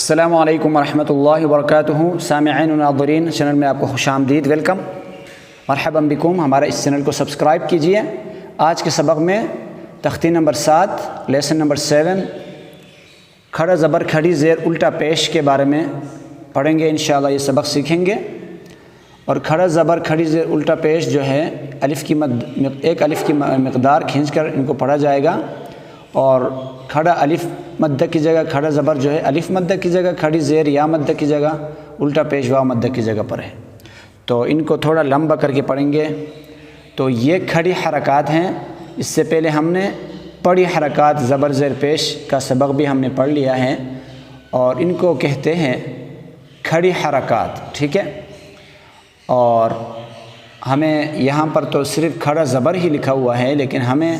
अस्सलामु अलैकुम वरहमतुल्लाहि वबरकातुहू। सामिईन व नाज़रीन, चैनल में आपको खुशामदीद, वेलकम, मरहबन बिकुम। हमारा इस चैनल को सब्सक्राइब कीजिए। आज के सबक में तख्ती नंबर 7 लेसन नंबर 7 खड़ा ज़बर खड़ी ज़ेर उल्टा पेश के बारे में पढ़ेंगे। इंशाअल्लाह ये सबक सीखेंगे। और खड़ा ज़बर खड़ी ज़ेर उल्टा पेश जो है एक अलिफ़ की मकदार खींचकर इनको पढ़ा जाएगा। और खड़ा अलिफ़ मद्द की जगह खड़ा ज़बर जो है अलिफ़ मद्द की जगह, खड़ी ज़ेर या मद्द की जगह, उल्टा पेश वाव मद्द की जगह पर है। तो इनको थोड़ा लंबा करके पढ़ेंगे। तो ये खड़ी हरकत हैं। इससे पहले हमने पढ़ी हरकत ज़बर ज़ेर पेश का सबक भी हमने पढ़ लिया है और इनको कहते हैं खड़ी हरकत, ठीक है। और हमें यहाँ पर तो सिर्फ़ खड़ा ज़बर ही लिखा हुआ है, लेकिन हमें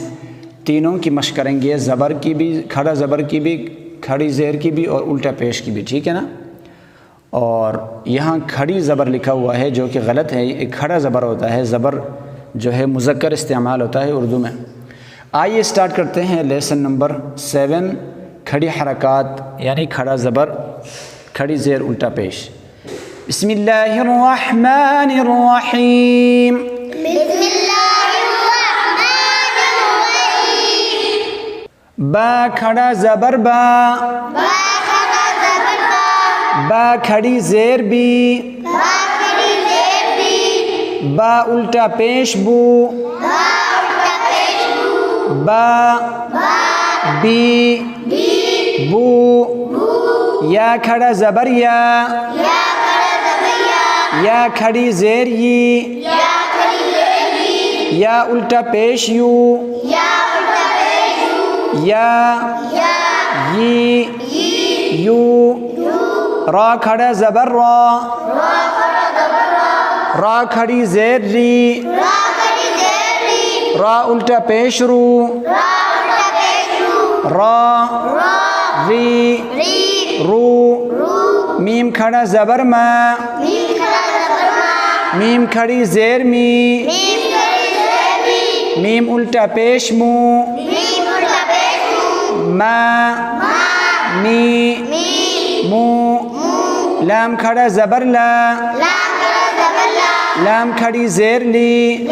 तीनों की मशक़ करेंगे, ज़बर की भी, खड़ा ज़बर की भी, खड़ी ज़ेर की भी और उल्टा पेश की भी, ठीक है ना। और यहाँ खड़ी ज़बर लिखा हुआ है जो कि गलत है। एक खड़ा ज़बर होता है, ज़बर जो है मुज़क्कर इस्तेमाल होता है उर्दू में। आइए स्टार्ट करते हैं लेसन नंबर 7 खड़ी हरकत यानी खड़ा ज़बर खड़ी ज़ेर उल्टा पेश। बिस्मिल्लाहिर्रहमानिर्रहीम। बा खड़ा ज़बर बा, बा खड़ी ज़ेर बी, बा उल्टा पेश बू, बा बी बू। या खड़ा ज़बर या खड़ी ज़ेर यी, या उल्टा पेश यू, या यी यू। रा खड़ा ज़बर रा खड़ी ज़ेर री, रा उल्टा पेश रू, रा री रू। मीम खड़ा ज़बर मा, मीम खड़ी ज़ेर मी, मीम उल्टा पेश मू, मा मी मू। लाम खड़ा ज़बर ला, लाम खड़ी ज़ेर ली,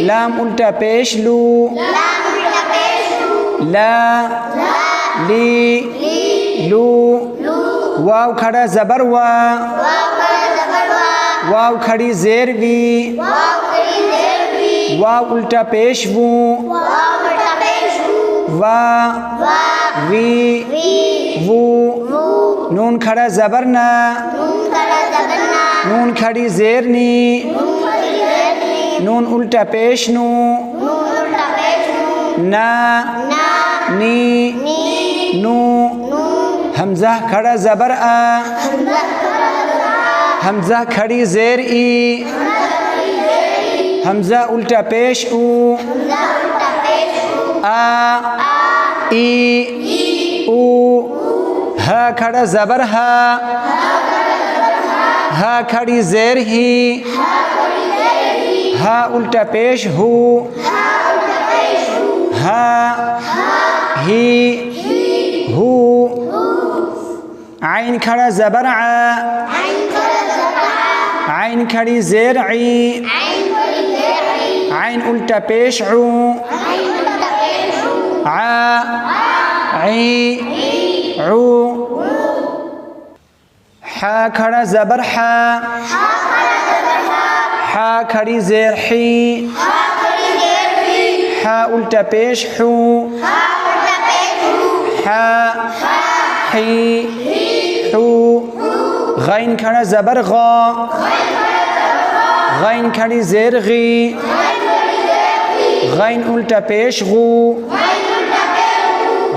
लाम उल्टा पेश लू, ला ली लू। वाव खड़ा ज़बर वा, वाव खड़ी ज़ेर वी, वाव उल्टा पेश वू, वा वी वू। नून खड़ा ज़बर ना, नून खड़ी ज़ेर नी, नून उल्टा पेश नू, ना नी नू। हमज़ा खड़ा ज़बर आ, हमज़ा खड़ी ज़ेर ई, हमज़ा उल्टा पेश ऊ, आ ई ऊ। हा खड़ा ज़बर हा, हा खड़ी ज़ेर ही, हा उल्टा पेश हू, हा ही हू। आइन खड़ा ज़बर आ, आइन खड़ी ज़ेर ई, आइन उल्टा पेश ऊ, आ ई ऊ। हा खड़ा ज़बर हा, हा खड़ी ज़ेर ही, हा उल्टा पेश हू, हा ही हू। गैन खड़ा ज़बर गा, गैन खड़ी ज़ेर गी, गैन उल्टा पेश गू,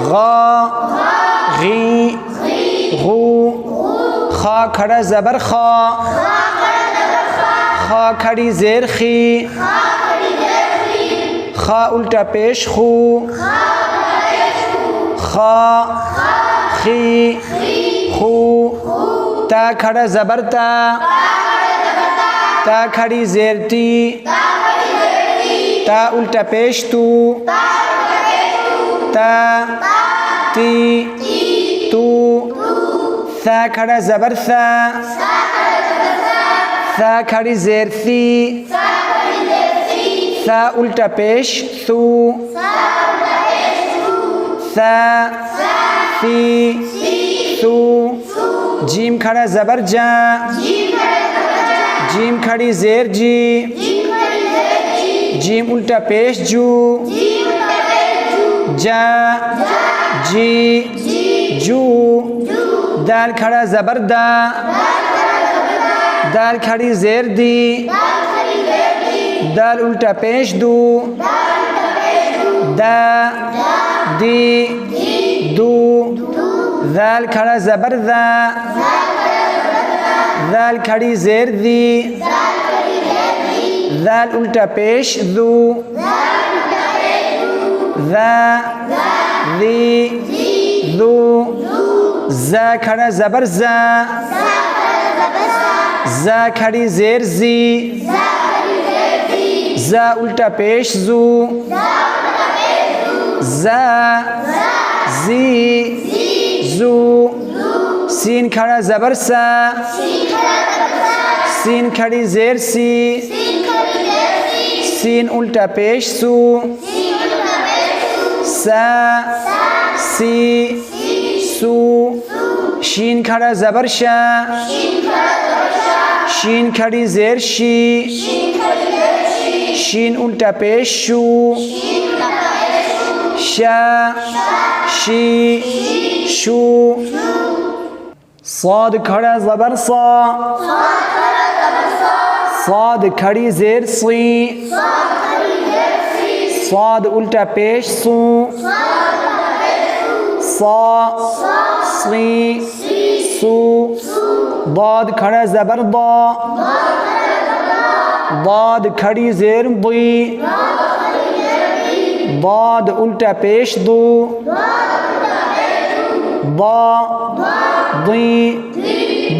गा गी गू। खा खड़ा ज़बर खा, खा खड़ी ज़ेर खी, खा उल्टा पेश खू, खा खी खू। ता खड़ा ज़बर ता, ता खड़ी ज़ेर ती, ता उल्टा पेश तू, ता ती तू सा खड़ा ज़बर सा, सा खड़ी ज़ेर थी, सा उल्टा पेश थू, सा सी थू। जीम खड़ा ज़बर जा, जीम खड़ी ज़ेर जी, जीम उल्टा पेश जू, जा जी जू। दाल खड़ा ज़बर दा, दाल खड़ी ज़ेर दी, दाल उल्टा पेश दू, दा दी दू। दाल खड़ा ज़बर दा, दाल खड़ी ज़ेर दी, दाल उल्टा पेश दू, दा दी दू। ज़ा खड़ा ज़बर ज़ा, ज़ा खड़ी ज़ेर ज़ी, ज़ा उल्टा पेश ज़ू, ज़ा ज़ी ज़ू। सीन खड़ा ज़बर सा, सीन खड़ी ज़ेर सी, सीन उल्टा पेश सू, सा सी सू। शीन खड़ा ज़बर शा, शीन खड़ी ज़ेर शी, शीन उल्टा पेश शू, शा शी शू। साद खड़ा ज़बर सा, साद खड़ी ज़ेर सी, साद उल्टा पेश सू, सा सी सू। दाद खड़ा ज़बर दा, दाद खड़ी ज़ेर दी, दाद उल्टा पेश दू, दा दी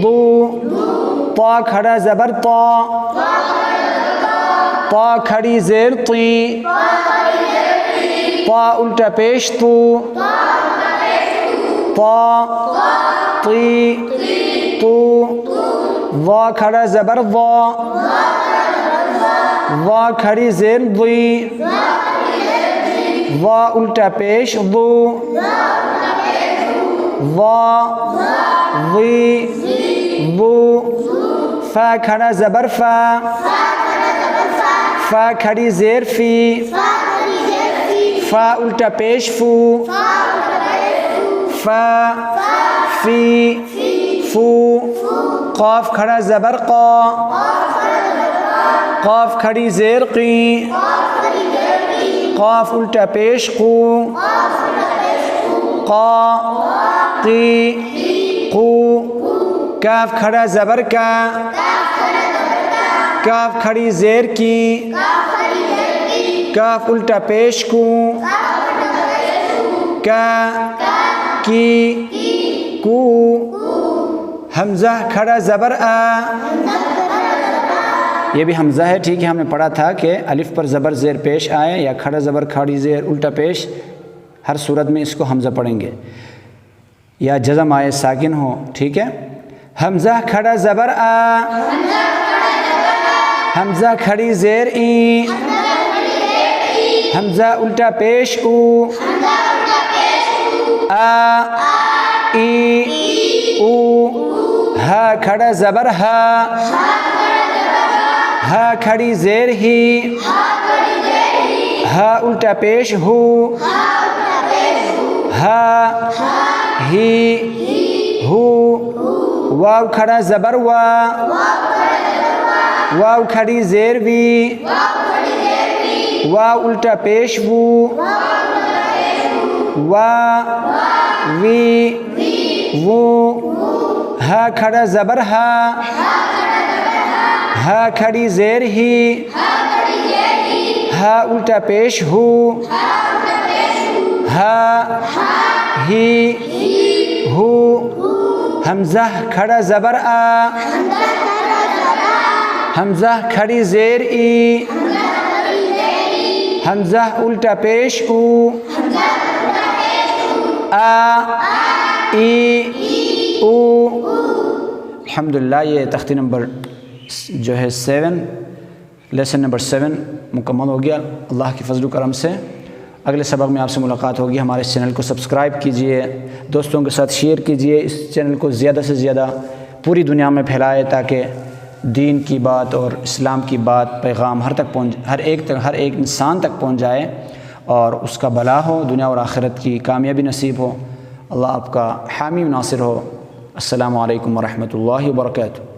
दू। ता खड़ा ज़बर ता, ता खड़ी ज़ेर ती, ता उल्टा पेश तू, ता ती तू। वा खड़ा ज़बर वा, वा खड़ी ज़ेर दी, वा उल्टा पेश दू, वा वी दू। फा खड़ा ज़बर फा, फा खड़ी ज़ेर फी, फा उल्टा पेश फू, फा फी फू। क़ाफ खड़ा ज़बर क़ा, क़ाफ खड़ी ज़ेर क़ी, क़ाफ उल्टा पेश क़ू, क़ा क़ी क़ू। काफ खड़ा ज़बर का, काफ खड़ी ज़ेर की, काफ उल्टा पेश कू, का की कू। हमज़ा खड़ा ज़बर आ, ये भी हमज़ा है, ठीक है। हमने पढ़ा था कि अलिफ पर ज़बर ज़ेर पेश आए या खड़ा ज़बर खड़ी ज़ेर उल्टा पेश, हर सूरत में इसको हमज़ा पढ़ेंगे, या जज़म आए साकिन हो, ठीक है। हमज़ा खड़ा ज़बर आ, हमज़ा खड़ी ज़ेर ई, हमज़ा उल्टा पेश ऊ, आ ई ऊ। हा खड़ा ज़बर हा, हा खड़ी ज़ेर ही, हा उल्टा पेश हु, हा ही हु। वाव खड़ा ज़बर वा, वाव खड़ी ज़ेर वी, वाव उल्टा पेश वू, वा वी वो। हा खड़ा ज़बर हा, हा खड़ी ज़ेर ही, हा उल्टा पेश हु, हा ही हु। हमज़ा खड़ा ज़बर आ, हमज़ा खड़ी ज़ेर ई, हमज़ा उल्टा पेश ऊ, आ ई ऊ। अल्हम्दुलिल्लाह ये तख्ती नंबर जो है 7 लेसन नंबर 7 मुकम्मल हो गया अल्लाह के फजल करम से। अगले सबक में आपसे मुलाकात होगी। हमारे इस चैनल को सब्सक्राइब कीजिए, दोस्तों के साथ शेयर कीजिए, इस चैनल को ज़्यादा से ज़्यादा पूरी दुनिया में फैलाए ताकि दीन की बात और इस्लाम की बात पैगाम हर एक इंसान तक पहुंच जाए और उसका भला हो, दुनिया और आखिरत की कामयाबी नसीब हो। अल्लाह आपका हामी नासिर हो। अस्सलामु अलैकुम व रहमतुल्लाहि व बरकातुहू।